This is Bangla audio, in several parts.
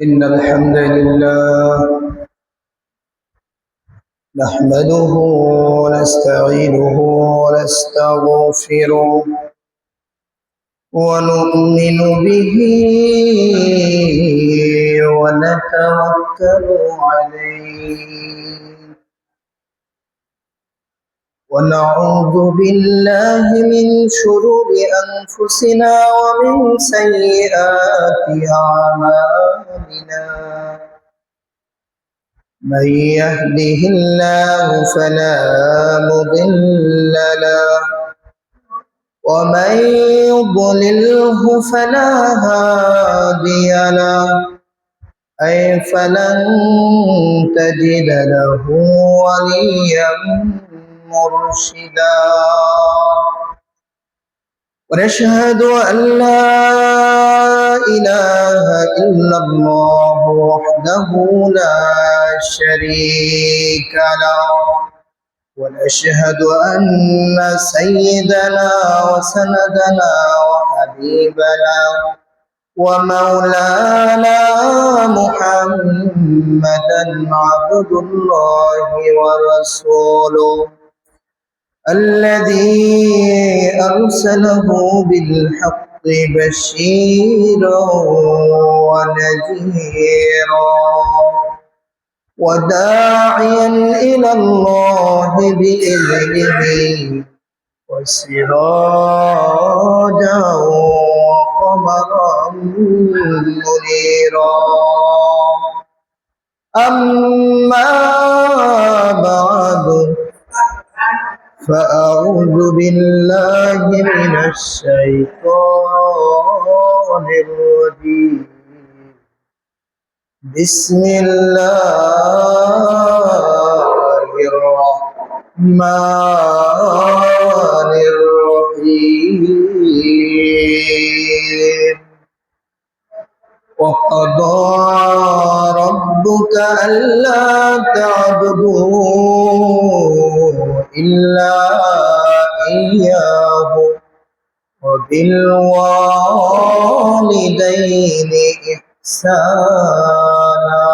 إن الحمد لله نحمده ونستعينه ونستغفره ونؤمن به ونتوكل عليه ونعوذ بالله من شرور أنفسنا ومن سيئات أعمالنا من يهده الله فلا مضل له ومن يضلله فلا هادي له أي فلن تجد له وليا مرشدا ونشهد أن لا إله إلا الله وحده لا شريك له ونشهد أن سيدنا وسندنا وحبيبنا ومولانا محمدا عبد الله ورسوله الذي أرسله بالحق بشيرا ونذيرا وداعيا إلى الله بإذنه وسراجا وقمرا منيرا أما بعد فأعوذ بالله من الشيطان الرجيم بسم الله الرحمن الرحيم وقضى ربك ألا تعبدوا إلا إياه وبالوالدين إحسانا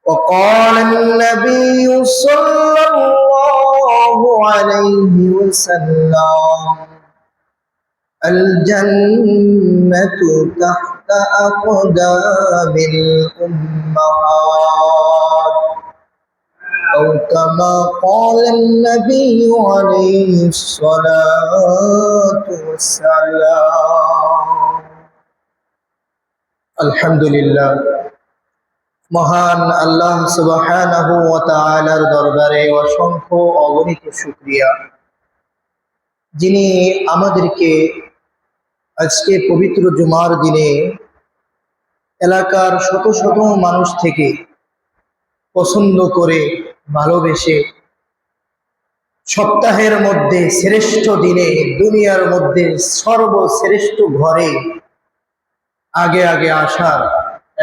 وقال النبي صلى الله عليه وسلم الجنة تحت أقدام الأمهات أو كما قال النبي عليه الصلاة والسلام الحمد لله মহান আল্লাহ সুবহানাহু ওয়া তাআলার দরবারে অসংখ্য অগণিত শুকরিয়া, যিনি আমাদেরকে আজকে পবিত্র জুমার দিনে এলাকার শত শত মানুষ থেকে পছন্দ করে ভালোবেসে সপ্তাহের মধ্যে শ্রেষ্ঠ দিনে দুনিয়ার মধ্যে সর্বশ্রেষ্ঠ ঘরে আগে আগে আসার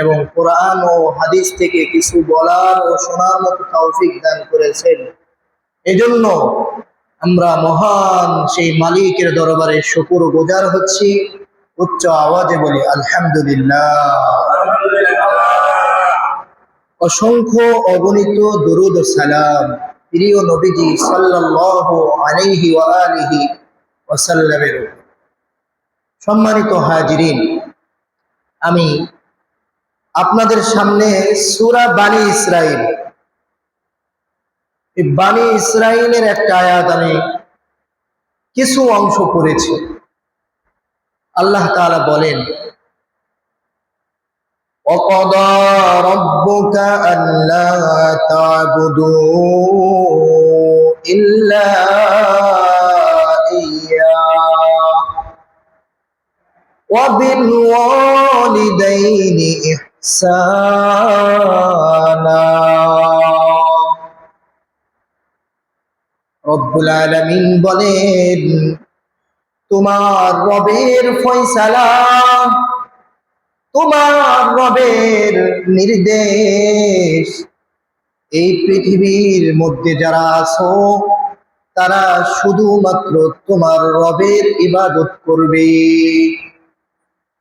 এবং কোরআন ও হাদিস থেকে কিছু বলার ও শোনার মতো তৌফিক দান করেছেন। এজন্য আমরা মহান সেই মালিকের দরবারে শুকরগুজার হচ্ছি। উচ্চ আওয়াজে বলি আলহামদুলিল্লাহ। অসংখ্য অগণিত দুরুদ ও সালাম প্রিয় নবীজি সাল্লাল্লাহু আলাইহি ওয়া আলিহি ওয়াসাল্লামের। সম্মানিত হাজিরিন, আমি আপনাদের সামনে সূরা বানী ইসরাইল, এই বানী ইসরাইলের একটা আয়াত আমি কিছু অংশ পড়েছি। আল্লাহ তাআলা বলেন, وَقَضَى رَبُّكَ أَلَّا تَعْبُدُوا إِلَّا إِيَّاهُ وَبِالْوَالِدَيْنِ إِحْسَانًا। রব্বুল আলামিন বলেন, তোমার রবের ফয়সালা, তোমার রবের নির্দেশ, এই পৃথিবীর মধ্যে যারা আছো তারা শুধুমাত্র তোমার রবের ইবাদত করবে।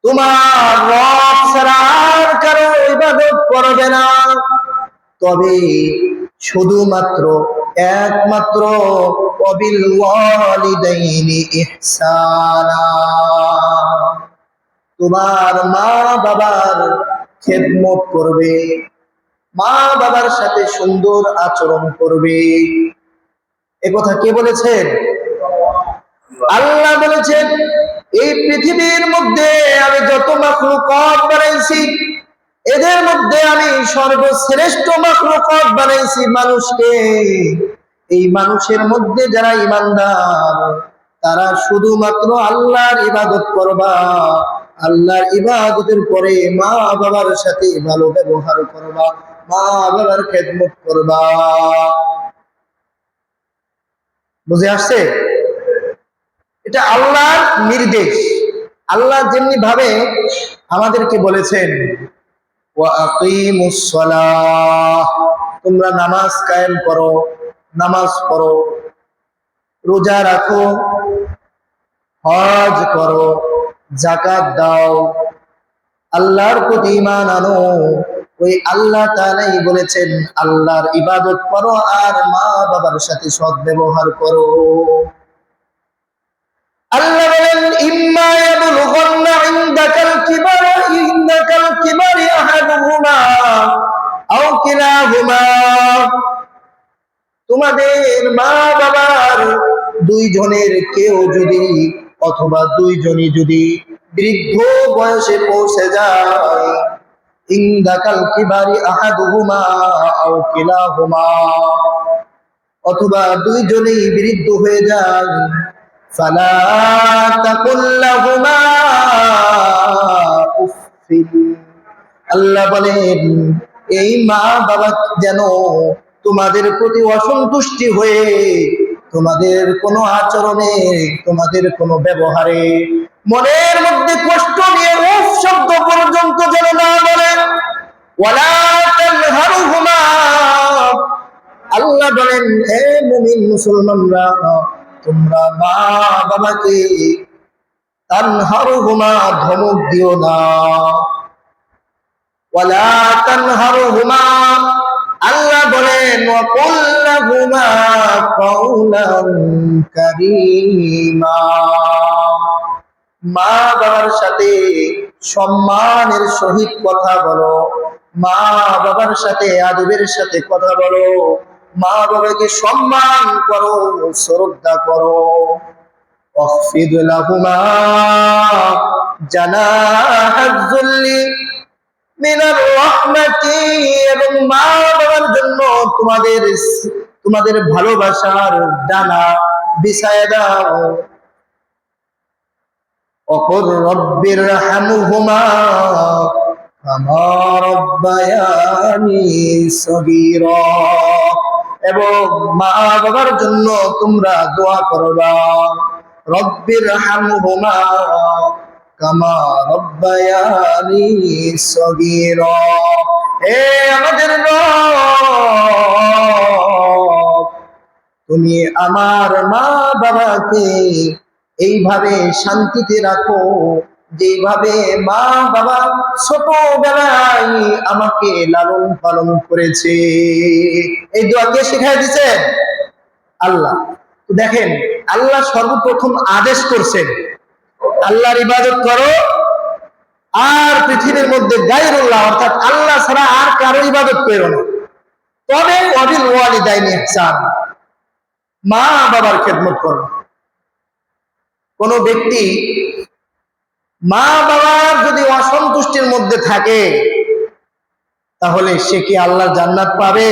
তোমার রব ছাড়া আর কারো ইবাদত করবে না। তবে শুধুমাত্র একমাত্র ওয়াবিল ওয়ালিদাইনি ইহসানা, তোমার মা বাবার খেদমত করবে, মা বাবার সাথে সুন্দর আচরণ করবে। এ কথা কে বলেছেন? আল্লাহ বলেছেন, এই পৃথিবীর মধ্যে আমি যত মাখলুকাত বানাইছি, এদের মধ্যে আমি সর্বশ্রেষ্ঠ মাখলুকাত বানাইছি মানুষকে। এই মানুষের মধ্যে যারা ঈমানদার, তারা শুধুমাত্র আল্লাহর ইবাদত করবা। আল্লাহর ইবাদতের পরে মা বাবার সাথে ভালো ব্যবহার করবা, মা বাবার খেদমত করবা। বুঝে আসছে? এটা আল্লাহর নির্দেশ। আল্লাহ যেমনি ভাবে আমাদেরকে বলেছেন, ওয়া আকিমুস সালাহ, তোমরা নামাজ কায়েম করো, নামাজ পড়ো, রোজা রাখো, হজ করো, যাকাত দাও, আল্লাহর প্রতি ঈমান আনো। ওই আল্লাহ তাআলাই বলেছেন আল্লাহর ইবাদত করো আর মা বাবার সাথে সৎ ব্যবহার করো। আল্লাহ বলেন, ইম্মা ইয়াবলুগান্না ইনদাকাল কিবারি আহাদুহুমা আও কিলাহুমা, তোমাদের মা বাবার দুইজনের কেউ যদি অথবা দুইজনই যদি বৃদ্ধ বয়সে পৌঁছে যায়, ইনদাকাল কিবারি আহাদুহুমা আও কিলাহুমা, অথবা দুইজনেই বৃদ্ধ হয়ে যায়, ফালা তাকুল লাহুমা উফফিন, আল্লাহ বলেন এই মা বাবা যেন তোমাদের প্রতি অসন্তুষ্টি হয়ে তোমাদের কোনো আচরণে, তোমাদের কোনো ব্যবহারে মনের মধ্যে কষ্ট নিয়ে উফ শব্দ পর্যন্ত যেন না বলে। ওয়ালা তানহারুহুমা, আল্লাহ বলেন হে মুমিন মুসলমানরা, তোমরা মা বাবাকে তানহারুহুমা ধমক দিও না। ওয়ালা তানহারুহুমা, আল্লাহ বলেন ওয়াকুল লাহুমা কাওলান কারীমা, মা বাবার সাথে সম্মানের সহিত কথা বলো, মা বাবার সাথে আদবের সাথে কথা বলো, মা বাবাকে সম্মান করো, শ্রদ্ধা করো। ওয়াখফিদ লাহুমা জানাহায যুল্লি মিনার রাহমাতি, এবং মা বাবার জন্য তোমাদের ভালোবাসার ডানা বিছায়া দাও। ওকুর রব্বিরহামহুমা কামা রাব্বায়ানি সগীরা, এবং মা বাবার জন্য তোমরা দোয়া করবা, রব্বিরহামহুমা কামা রাব্বায়ানি সগীরা, হে আমাদের রব, তুমি আমার মা বাবাকে এইভাবে শান্তিতে রাখো যেভাবে মা বাবা ছোটবেলায় আমাকে লালন পালন করেছে। এই দোয়া কে শিখাই দিয়েছেন? আল্লাহ। তো দেখেন, আল্লাহ সর্বপ্রথম আদেশ করছেন আল্লাহর ইবাদত করো, আর পৃথিবীর মধ্যে গায়রুল্লাহ অর্থাৎ আল্লাহ ছাড়া আর কারো ইবাদত করো না। তবে ওয়াবিল ওয়ালিদাইনি ইহসান, মা বাবার খেদমত করো। কোন ব্যক্তি মা বাবার যদি অসন্তুষ্টির মধ্যে থাকে, তাহলে সে কি আল্লাহর জান্নাত পাবে?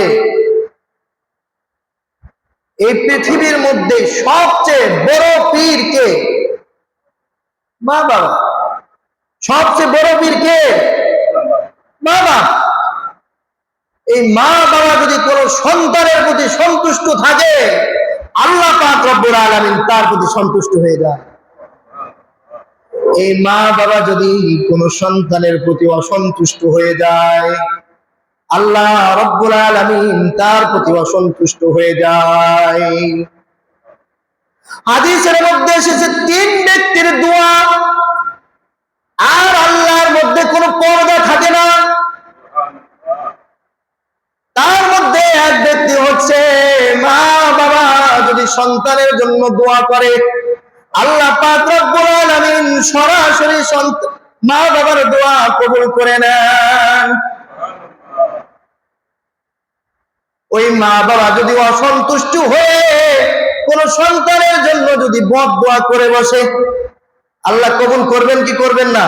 এই পৃথিবীর মধ্যে সবচেয়ে বড় পীর কে? মা বাবা। সবচেয়ে বড় পীর কে? মা বাবা। এই মা বাবা যদি কোন সন্তানের প্রতি সন্তুষ্ট থাকে, আল্লাহ পাক রব্বুল আলামিন তার প্রতি সন্তুষ্ট হয়ে যায়। এই মা বাবা যদি কোন সন্তানের প্রতি অসন্তুষ্ট হয়ে যায়, আল্লাহ রব্বুল আলামিন তার প্রতি অসন্তুষ্ট হয়ে যায়। হাদিসের মধ্যে এসেছে তিন ব্যক্তির দোয়া আর আল্লাহর মধ্যে কোনো পর্দা থাকে না। তার মধ্যে এক ব্যক্তি হচ্ছে মা বাবা যদি সন্তানের জন্য দোয়া করে, আল্লাহ পাক রব্বুল আলামিন সরাসরি মা বাবার দোয়া কবুল করে নেন। ওই মা বাবা যদি অসন্তুষ্ট হয়ে কোন সন্তানের জন্য যদি বদ দোয়া করে বসে, আল্লাহ কবুল করবেন কি করবেন না?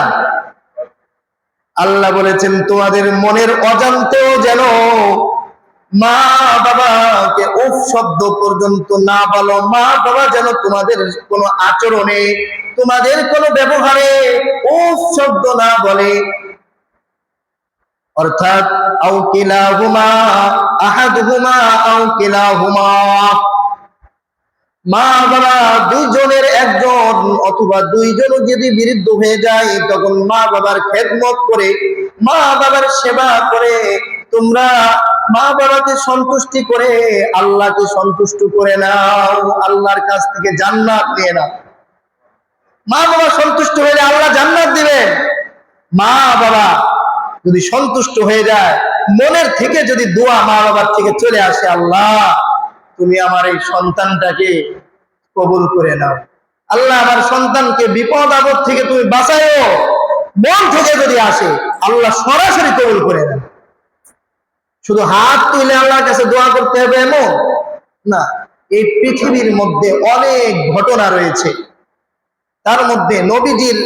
আল্লাহ বলেছেন তোমাদের মনের অজান্তেও যেন মা বাবাকে উফ শব্দ পর্যন্ত না বলো। মা বাবা যেন তোমাদের কোনো আচরণে, তোমাদের কোনো ব্যবহারে উফ শব্দ না বলে। অর্থাৎ আও কিলাহুমা আহাদুহুমা আও কিলাহুমা, মা বাবা দুইজনের একজন অথবা দুইজন যদি বিরুদ্ধ হয়ে যায়, তখন মা বাবার খেদমত করে, মা বাবার সেবা করে তোমরা মা বাবাকে সন্তুষ্টি করে আল্লাহকে সন্তুষ্ট করে নাও, আল্লাহর কাছ থেকে জান্নাত নিয়ে নাও। মা বাবা সন্তুষ্ট হয়ে আল্লাহ জান্নাত দিবেন। মা বাবা যদি সন্তুষ্ট হয়ে যায়, মনের থেকে যদি দোয়া মা বাবার থেকে চলে আসে, আল্লাহ তুমি আমার এই সন্তানটাকে কবুল করে নাও, আল্লাহ আমার সন্তানকে বিপদ আপদ থেকে তুমি বাঁচাও, মন থেকে যদি আসে আল্লাহ সরাসরি কবুল করে নেন। শুধু হাত তুলে আল্লাহর কাছে দোয়া করতে হবে এমন না। এই পৃথিবীর মধ্যে অনেক ঘটনা রয়েছে, তার মধ্যে নবীজির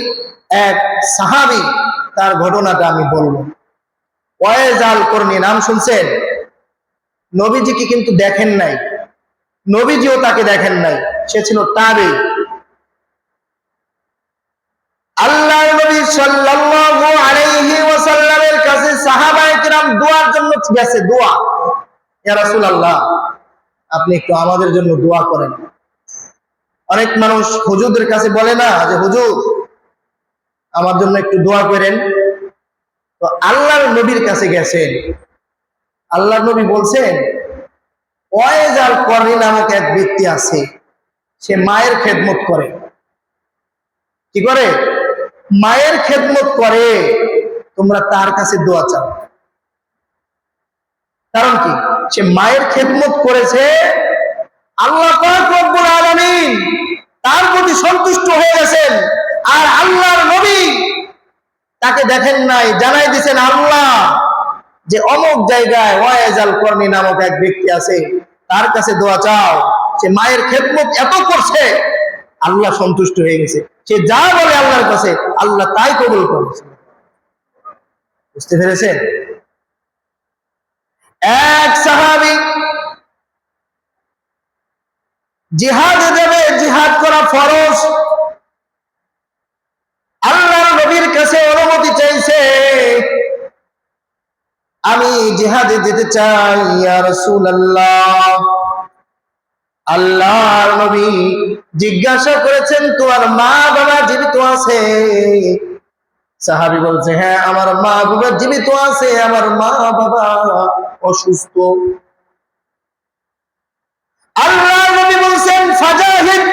এক সাহাবী, তার ঘটনাটা আমি বলবো। ওয়াইজ আল করনি, নাম শুনছেন? নবীজিকে কিন্তু দেখেন নাই, নবীজিও তাকে দেখেন নাই, সে ছিল তাবী। আল্লাহর নবী সাল্লাল্লাহু আলাইহি ওয়াসাল্লামের কাছে সাহাবায়ে কিরাম দোয়ার জন্য গেছে। দোয়া, ইয়া রাসূলুল্লাহ আপনি একটু আমাদের জন্য দোয়া করেন। অনেক মানুষ হুজুরদের কাছে বলে না যে হুজুর আমার জন্য একটু দোয়া করেন। তো আল্লাহর নবীর কাছে গেছেন, আল্লাহর নবী বলছেন ওয়াইজ আল করনি নামক এক ব্যক্তি আছে, সে মায়ের খেদমত করে। কি করে? মায়ের খেদমত করে, তোমরা তার কাছে দোয়া চাও। কারণ কি? সে মায়ের খেদমত করেছে, আল্লাহ পাক রব্বুল আলামিন তার প্রতি সন্তুষ্ট হয়ে গেছেন। আর আল্লাহর নবী তাকে দেখেন নাই, জানাই দিয়েছেন আল্লাহ যে অমুক জায়গায় ওয়াইজ আল করনি নামক এক ব্যক্তি আছে, তার কাছে দোয়া চাও। সে মায়ের খেদমত এত করছে, আল্লাহ সন্তুষ্ট হয়ে গেছে। সে যা বলে আল্লাহর কাছে আল্লাহ তাই কবুল করেছে। বুঝতে পেরেছেন? এক সাহাবী জিহাদে যাবে, জিহাদ করা ফরজ। আল্লাহর নবীর কাছে অনুমতি চাইছে, আমি জিহাদে যেতে চাই ইয়া রাসূলুল্লাহ। আল্লাহর নবী জিজ্ঞাসা করেছেন তোমার মা বাবা জীবিত আছে? সাহাবী বলছে হ্যাঁ আমার মা বাবা জীবিত আছে, আমার মা বাবা অসুস্থ। আল্লাহর নবী বলছেন ফাজাহিদ,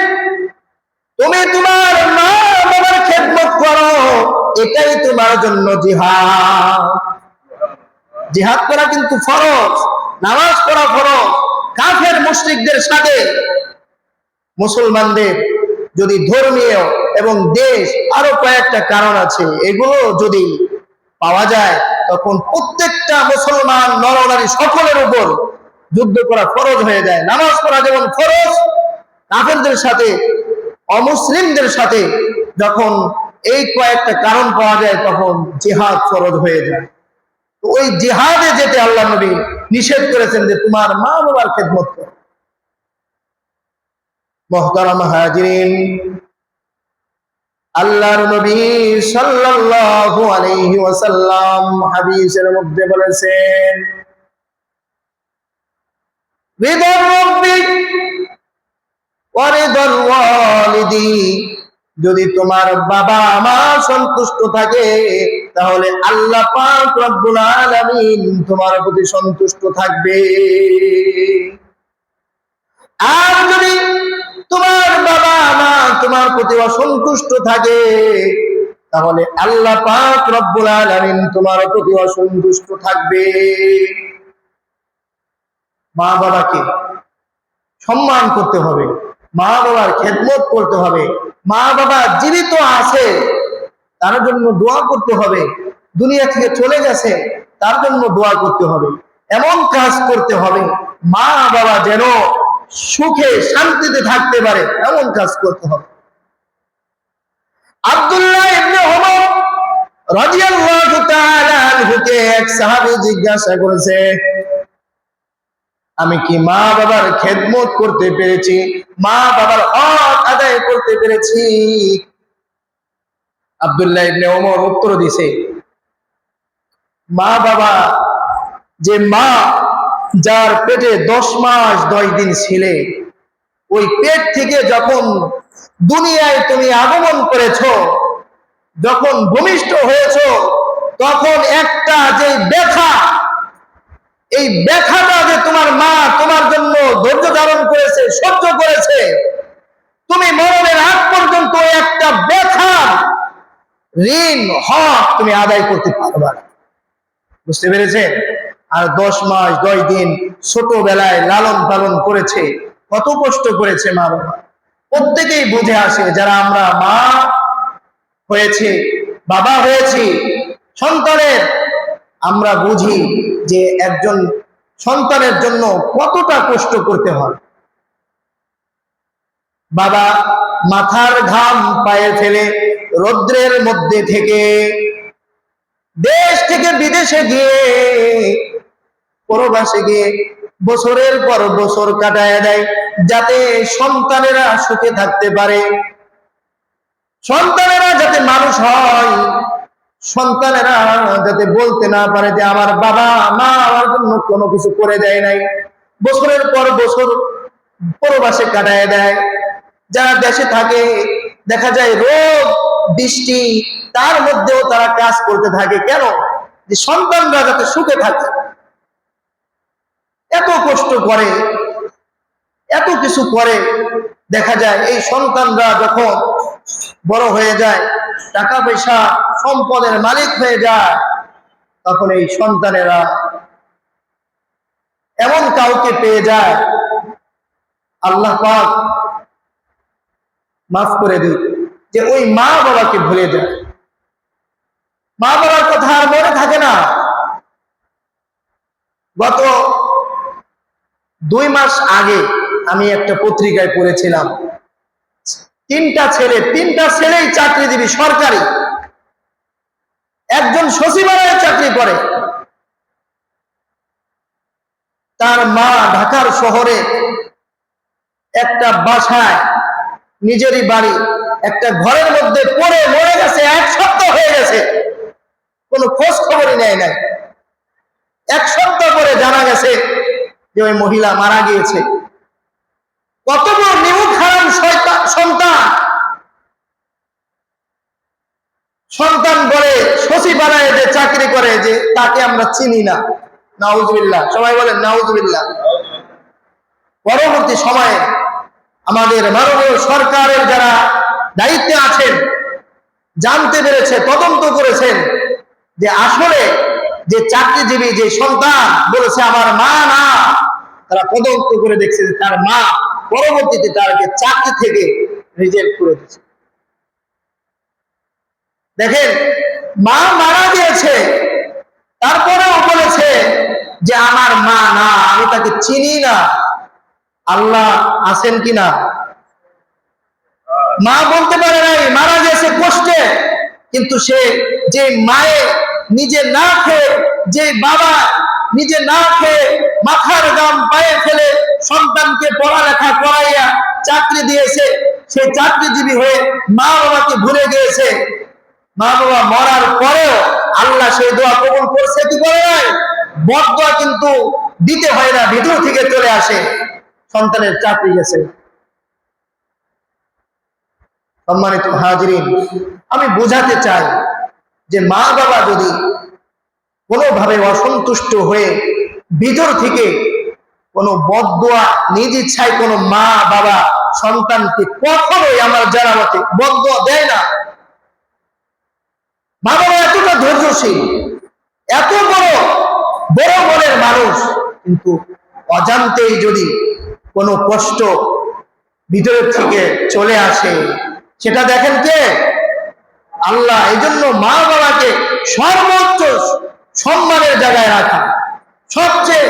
তুমি তোমার মা বাবার খেদমত করো, এটাই তোমার জন্য জিহাদ। জিহাদ করা কিন্তু ফরজ, নামাজ পড়া ফরজ। কাফের মুশরিকদের সাথে মুসলমানদের যদি ধর্মীয় এবং দেশ আরো কয়েকটা কারণ আছে, এগুলো যদি পাওয়া যায় তখন প্রত্যেকটা মুসলমান নরনারী সকলের উপর যুদ্ধ করা ফরজ হয়ে যায়। নামাজ পড়া যেমন ফরজ, কাফেরদের সাথে অমুসলিমদের সাথে যখন এই কয়েকটা কারণ পাওয়া যায় তখন জিহাদ ফরজ হয়ে যায়। তো ওই জিহাদে যেতে আল্লাহ নবী নিষেধ করেছেন যে তোমার মা বাবার খেদমত করো। মুহতারাম হাজিরিন, আল্লাহর নবী সাল্লাল্লাহু আলাইহি ওয়াসাল্লাম হাদিসের মধ্যে বলেছেন রিদার রাব্বি ওয়া রিদাল ওয়ালিদি, যদি তোমার বাবা মা সন্তুষ্ট থাকে তাহলে আল্লাহ পাক রব্বুল আলামিন তোমার প্রতি সন্তুষ্ট থাকবে। আর যদি তোমার বাবা মা তোমার প্রতি অসন্তুষ্ট থাকে, তাহলে আল্লাহ পাক রব্বুল আলামিন তোমার প্রতি অসন্তুষ্ট থাকবে। মা বাবাকে সম্মান করতে হবে, মা বাবার খেদমত করতে হবে। মা বাবা জীবিত আছে তার জন্য দোয়া করতে হবে, দুনিয়া থেকে চলে গেছে তার জন্য দোয়া করতে হবে। এমন কাজ করতে হবে মা বাবা যেন সুখে শান্তিতে থাকতে পারে, এমন কাজ করতে হবে। আব্দুল্লাহ ইবনে ওমর রাদিয়াল্লাহু তাআলা আনহুকে এক সাহাবী জিজ্ঞাসা করেছে, আমি কি মা বাবার খেদমত করতে পেরেছি, মা বাবার হক আদায় করতে পেরেছি? আব্দুল্লাহ ইবনে ওমর উত্তর দিছে, মা বাবা, যে মা যার পেটে 10 মাস 10 দিন ছিলে, ওই পেট থেকে যখন দুনিয়ায় তুমি আগমন করেছো, যখন ভূমিষ্ঠ হয়েছো, তখন একটা যে ব্যথা, এই ব্যথাটা যে তোমার মা তোমার জন্য ধৈর্য ধারণ করেছে, সহ্য করেছে, তুমি মরণের আগ পর্যন্ত একটা ব্যথার ঋণ হক তুমি আদায় করতে পারবা না। বুঝতে পেরেছেন? আর 10 মাস 10 দিন ছোটবেলায় লালন পালন করেছে, কত কষ্ট করেছে মা বাবা। প্রত্যেকেই বুঝে আসে, যারা আমরা মা হয়েছে, বাবা হয়েছি সন্তানের, আমরা বুঝি যে একজন সন্তানের জন্য কতটা কষ্ট করতে হয়। বাবা মাথার ঘাম পায়ে ফেলে রৌদ্রের মধ্যে থেকে দেশ থেকে বিদেশে গিয়ে, প্রবাসে গিয়ে বছরের পর বছর কাটায় দেয়, যাতে সন্তানেরা সুখে থাকতে পারে, সন্তানেরা যাতে মানুষ হয়, সন্তানেরা যাতে বলতে না পারে যে আমার বাবা মা আমার জন্য কোনো কিছু করে দেয় নাই। বছরের পর বছর প্রবাসে কাটায় দেয়। যারা দেশে থাকে দেখা যায় রোদ বৃষ্টি, তার মধ্যেও তারা কাজ করতে থাকে। কেন? যে সন্তানরা যাতে সুখে থাকে। এত কষ্ট করে, এত কিছু করে, দেখা যায় এই সন্তানরা যখন বড় হয়ে যায়, টাকা পয়সা সম্পদের মালিক হয়ে যায়, তখন এই সন্তানেরা এমন কাউকে পেয়ে যায়, আল্লাহ পাক মাফ করে দিই, যে ওই মা বাবাকে ভুলে যায়, মা বাবার কথা আর মনে থাকে না। গত 2 মাস আগে আমি একটা পত্রিকায় পড়েছিলাম, 3টা ছেলেই চাকরিজীবী, সরকারি। একজন সচিবালয়ে চাকরি করে, তার মা ঢাকার শহরে একটা বাসায়, নিজেরই বাড়ি, একটা ঘরের মধ্যে পড়ে মরে গেছে। 1 সপ্তাহ হয়ে গেছে, কোনো খোঁজ খবরই নেয় নাই। 1 সপ্তাহ পরে জানা গেছে যে ওই মহিলা মারা গিয়েছে। কত বড় নিমুখ হারাম সন্তান! সন্তান বলে সচিবালয়ে যে চাকরি করে, যে তাকে আমরা চিনি না। নাউজুবিল্লাহ, সবাই বলেন নাউজুবিল্লাহ। পরবর্তী সময়ে আমাদের মাননীয় সরকারের যারা দায়িত্বে আছেন জানতে পেরেছে, তদন্ত করেছেন যে আসলে যে চাকরিজীবী যে সন্তান বলেছে আমার মা না, তারা তদন্ত করে দেখছে যে তার মা পরবর্তীতে তাকে চাকরি থেকে রিজেক্ট করে দিয়েছে। দেখেন, মা মারা গিয়েছে, তারপরেও বলেছে যে আমার মা না, আমি তাকে চিনি না। আল্লাহ আছেন কিনা? মা বলতে পারে নাই, মারা গেছে কষ্টে, কিন্তু সে যে মায়ে নিজে না খেয়ে, যে বাবা নিজে না খেয়ে মাথার ঘাম পায়ে ফেলে সন্তানকে পড়ালেখা করাইয়া চাকরি দিয়েছে, সে চাকরিজীবী হয়ে মা বাবাকে ভুলে গিয়েছে। মা বাবা মরার পরেও আল্লাহ সেই দোয়া কবুল করছে কি করে নাই? বদদোয়া কিন্তু দিতে হয় না, ভিতর থেকে চলে আসে, সন্তানের চাকরি গেছে। সম্মানিত হাজিরিন, আমি বোঝাতে চাই যে মা বাবা যদি কোনোভাবে অসন্তুষ্ট হয়ে ভিতর থেকে কোনো বদদোয়া নিজ ইচ্ছায় কোনো মা বাবা সন্তানকে কখনোই আমার জানা মতে বদদোয়া দেয় না। মা বাবা এতটা ধৈর্যশীল, এত বড় বড় মনের মানুষ, কিন্তু অজান্তেই যদি কোনো কষ্ট ভিতরের থেকে চলে আসে, সেটা দেখেন কে? আল্লাহ। এই জন্য মা বাবাকে সর্বোচ্চ সম্মানের জায়গায় রাখা, সবচেয়ে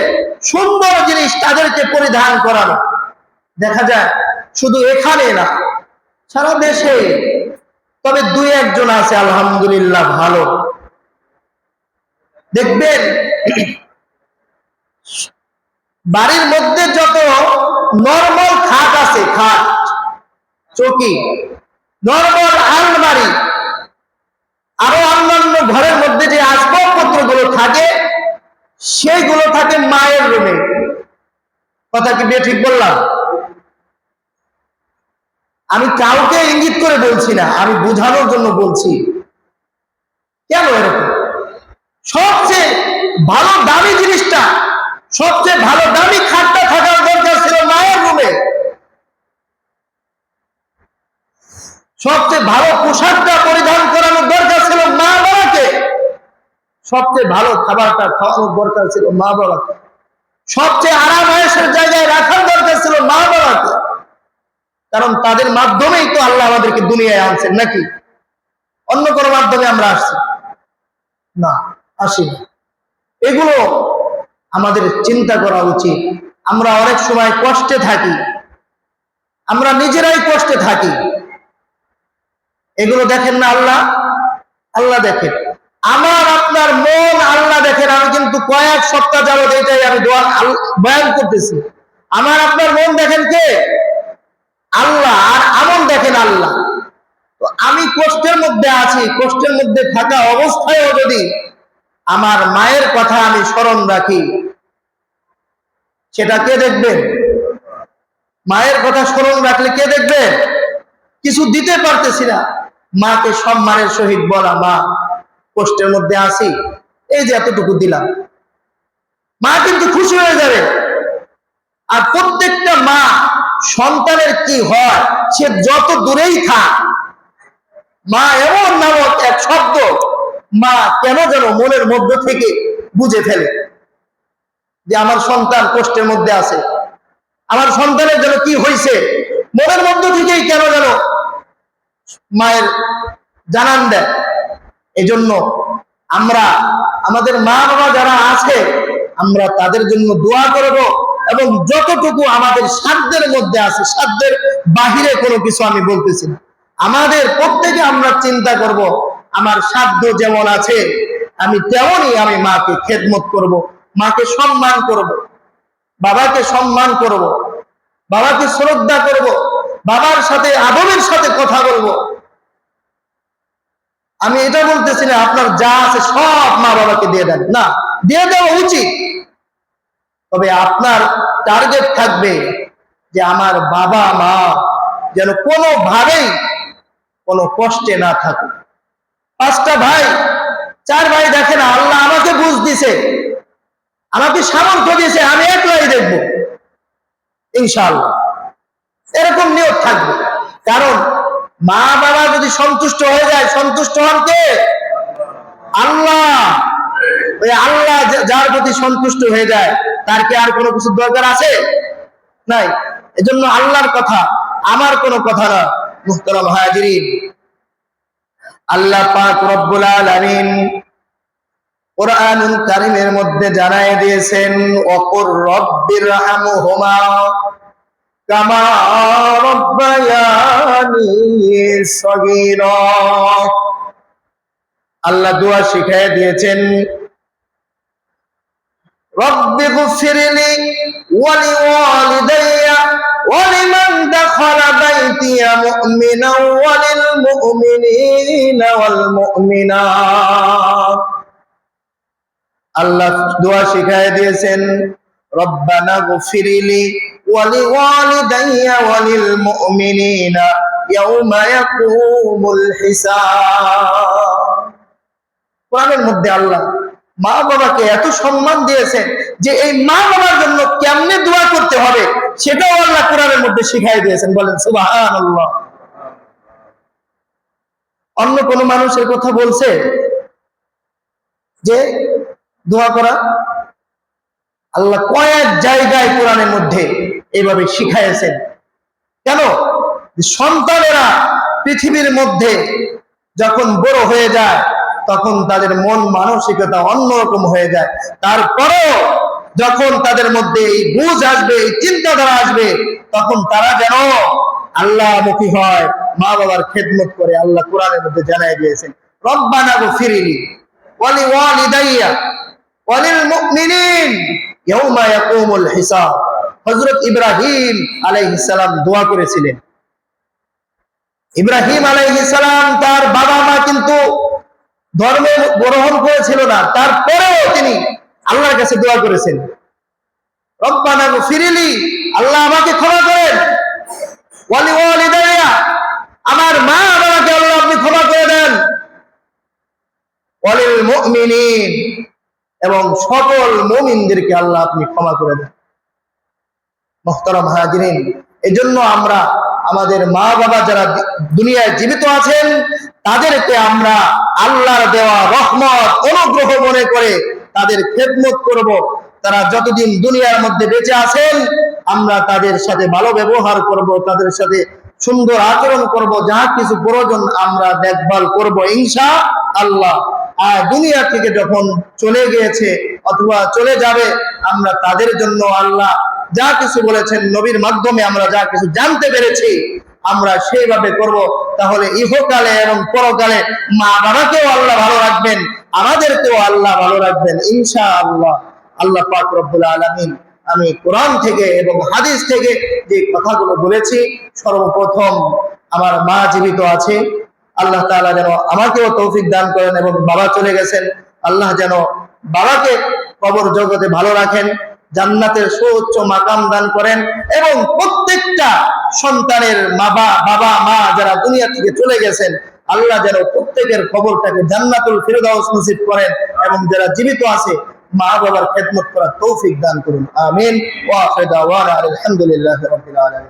সুন্দর জিনিস তাদেরকে পরিধান করানো। দেখা যায় শুধু এখানে না, সারা দেশে, তবে দুই একজন আছে আলহামদুলিল্লাহ ভালো। দেখবেন বাড়ির মধ্যে যত নরমাল খাট আছে, খাট, চৌকি, নরমাল আলমারি, আরো অন্যান্য ঘরের মধ্যে যে আসবাবপত্র গুলো থাকে, সেইগুলো থাকে মায়ের রুমে। কথা কি ঠিক বললাম? আমি কাউকে ইঙ্গিত করে বলছি না, আমি বোঝানোর জন্য বলছি। কেন এরকম? সবচেয়ে ভালো দামি জিনিসটা, সবচেয়ে ভালো দামি খাটটা থাকার দরকার ছিল মায়ের রুমে। সবচেয়ে ভালো পোশাকটা পরিধান করানোর দরকার ছিল মা বাবাকে। সবচেয়ে ভালো খাবারটা খাওয়ানোর দরকার ছিল মা বাবাকে। সবচেয়ে আরাম আয়েশের জায়গায় রাখার দরকার ছিল মা বাবাকে। কারণ তাদের মাধ্যমেই তো আল্লাহ আমাদেরকে দুনিয়ায় আনছেন, নাকি অন্য কোনো মাধ্যমে আমরা আসছি না? আসি না। এগুলো আমাদের চিন্তা করা উচিত। আমরা অনেক সময় কষ্টে থাকি, আমরা নিজেরাই কষ্টে থাকি। এগুলো দেখেন না আল্লাহ? আল্লাহ দেখেন। আমার আপনার মন আল্লাহ দেখেন। আমি কিন্তু কয়েক সপ্তাহ যাবত এটাই আমি বয়ান করতেছি। আমার আপনার মন দেখেন কে? আল্লাহ। আর আমল দেখেন আল্লাহ। তো আমি কষ্টের মধ্যে আছি, কষ্টের মধ্যে থাকা অবস্থায়ও যদি আমার মায়ের কথা আমি স্মরণ রাখি, সেটা কে দেখবেন? মায়ের কথা স্মরণ রাখলে কে দেখবেন? কিছু দিতে পারতেছি না, মাকে সম্মানের সহিত বলা, মা কষ্টের মধ্যে আছি, এই যে এতটুকু দিলাম, মা কিন্তু খুশি হয়ে যাবে। আর প্রত্যেকটা মা সন্তানের কি হয়, সে যত দূরেই থাক, মা এমন নামক এক শব্দ মা কেন যেন মনের মধ্য থেকে বুঝে ফেলে যে আমার সন্তান কষ্টের মধ্যে আছে, আমার সন্তানের যেন কি হয়েছে, মনের মধ্য থেকেই কেন যেন মায়ের জানান দেয়। এজন্য আমরা আমাদের মা বাবা যারা আছে, আমরা তাদের জন্য দোয়া করব, এবং যতটুকু আমাদের সাধ্যের মধ্যে আছে, সাধ্যের বাহিরে কোনো কিছু আমি বলতেছি না, আমাদের প্রত্যেকে আমরা চিন্তা করব, আমার সাধ্য যেমন আছে আমি তেমনই আমি মাকে খেদমত করব, মাকে সম্মান করব, বাবাকে সম্মান করব, বাবাকে শ্রদ্ধা করব, বাবার সাথে আদবের সাথে কথা বলবো। আমি এটা বলতেছি না আপনার যা আছে সব মা বাবাকে দিয়ে দেন, না, দিয়ে দেওয়া উচিত। তবে আপনার টার্গেট থাকবে যে আমার বাবা মা যেন কোনোভাবেই কোনো কষ্টে না থাকে। 5টা ভাই, 4 ভাই, দেখেন আল্লাহ আমাকে বুঝ দিছে, আমাকে সামর্থ্য দিয়েছে, আমি একলাই দেখবো ইনশাআল্লাহ। এরকম নিয়ত থাকবে। কারণ মা বাবা যদি সন্তুষ্ট হয়ে যায়, সন্তুষ্ট হন কে? আল্লাহ। ওই আল্লাহ যার প্রতি সন্তুষ্ট হয়ে যায়, তার কি আর কোনো কিছুর দরকার আছে? নাই। এজন্য আল্লাহর কথা আমার কোনো কথা না। মুহতারাম হাজিরিন, আল্লাহ পাক রব্বুল আলামিন কোরআনুল কারীমের মধ্যে জানায় দিয়েছেন, ওয়াকুর রব্বিরহামহুমা কামা রাব্বায়ানি সগীরা। আল্লাহ দোয়া শিখিয়ে দিয়েছেন, রব্বিগফিরলি ওয়া লিওয়ালিদাইয়া ওয়া লিমান দাখালা বাইতিয়া মুমিনান ওয়া লিল মুমিনিনা ওয়াল মুমিনাত। আল্লাহ দোয়া শিখিয়ে দিয়েছেন, রব্বানা গফিরলি ওয়া লিওয়ালিদাইয়া ওয়া লিল মুমিনিনা ইয়াওমা ইয়াকুমুল হিসাব। কোরআনের মধ্যে আল্লাহ মা বাবাকে এত সম্মান দিয়েছেন যে এই মা বাবার জন্য কেমনে দোয়া করতে হবে সেটাও আল্লাহ কোরআনের মধ্যে শিখাই দিয়েছেন। বলেন সুবহানাল্লাহ। অন্য কোন মানুষের কথা বলছে যে দোয়া করা? আল্লাহ কয়েক জায়গায় কোরআনের মধ্যে এইভাবে শিখাইছেন। কেন? সন্তানেরা পৃথিবীর মধ্যে যখন বড় হয়ে যায় তখন তাদের মন মানসিকতা অন্যরকম হয়ে যায়। তারপরেও যখন তাদের মধ্যে এই বুঝ আসবে, এই চিন্তাধারা আসবে, তখন তারা যেন আল্লাহমুখী হয়, মা বাবার খেদমত করে। আল্লাহ কোরআনের মধ্যে জানাই দিয়েছেন, রব্বানা গফিরলি ওয়া লিওয়ালিদাইয়া ওয়া লিল মুমিনিন ইয়াউমা ইয়াকুমুল হিসাব। হযরত ইব্রাহিম আলাইহিস সালাম দোয়া করেছিলেন। ইব্রাহিম আলাইহিস সালাম তার বাবা মা কিন্তু ধর্মে গ্রহণ করেছিল না, তারপরেও তিনি আল্লাহর কাছে দোয়া করেছেন, রব্বানা গফিরলি, আল্লাহ আমাকে ক্ষমা করেন, ওয়া লিওয়ালিদাইয়া, আমার মা বাবাকে আল্লাহ আপনি ক্ষমা করে দেন, ওয়া লিল মুমিনিন, এবং সকল মুমিনদেরকে আল্লাহ আপনি ক্ষমা করে দেন। মুহতারাম হাজিরিন, এজন্য আমরা আমাদের মা বাবা যারা দুনিয়ায় জীবিত আছেন তাদেরকে আমরা আল্লাহর দেওয়া রহমত অনুগ্রহ মনে করে তাদের খেদমত করব। তারা যতদিন দুনিয়ার মধ্যে বেঁচে আছেন আমরা তাদের সাথে ভালো ব্যবহার করব, তাদের সাথে সুন্দর আচরণ করব, যা কিছু প্রয়োজন আমরা দেখভাল করব ইনশাআল্লাহ। আর দুনিয়া থেকে যখন চলে গিয়েছে অথবা চলে যাবে, আমরা তাদের জন্য আল্লাহ যা কিছু বলেছেন, নবীর মাধ্যমে আমরা যা কিছু জানতে পেরেছি আমরা সেইভাবে করব। তাহলে ইহকালে এবং পরকালে মা বাবাকেও আল্লাহ ভালো রাখবেন, আমাদেরকেও আল্লাহ ভালো রাখবেন ইনশাআল্লাহ। আল্লাহ পাক রব্বুল আলামিন, আমি কোরআন থেকে এবং হাদিস থেকে যে কথাগুলো বলেছি, সর্বপ্রথম আমার মা জীবিত আছে, আল্লাহ তাআলা যেন আমাকেও তৌফিক দান করেন, এবং বাবা চলে গেছেন, আল্লাহ যেন বাবাকে কবর জগতে ভালো রাখেন, জান্নাতের সুউচ্চ মাকাম দান করেন, এবং প্রত্যেকটা সন্তানের বাবা মা যারা দুনিয়া থেকে চলে গেছেন আল্লাহ যেন প্রত্যেকের কবরটাকে জান্নাতুল ফিরদাউস নসিব করেন, এবং যারা জীবিত আছে মা বাবার খেদমত করার তৌফিক দান করুন। আমিন। ওয়া আখিরু দাওয়ানা আলহামদুলিল্লাহি রাব্বিল আলামিন।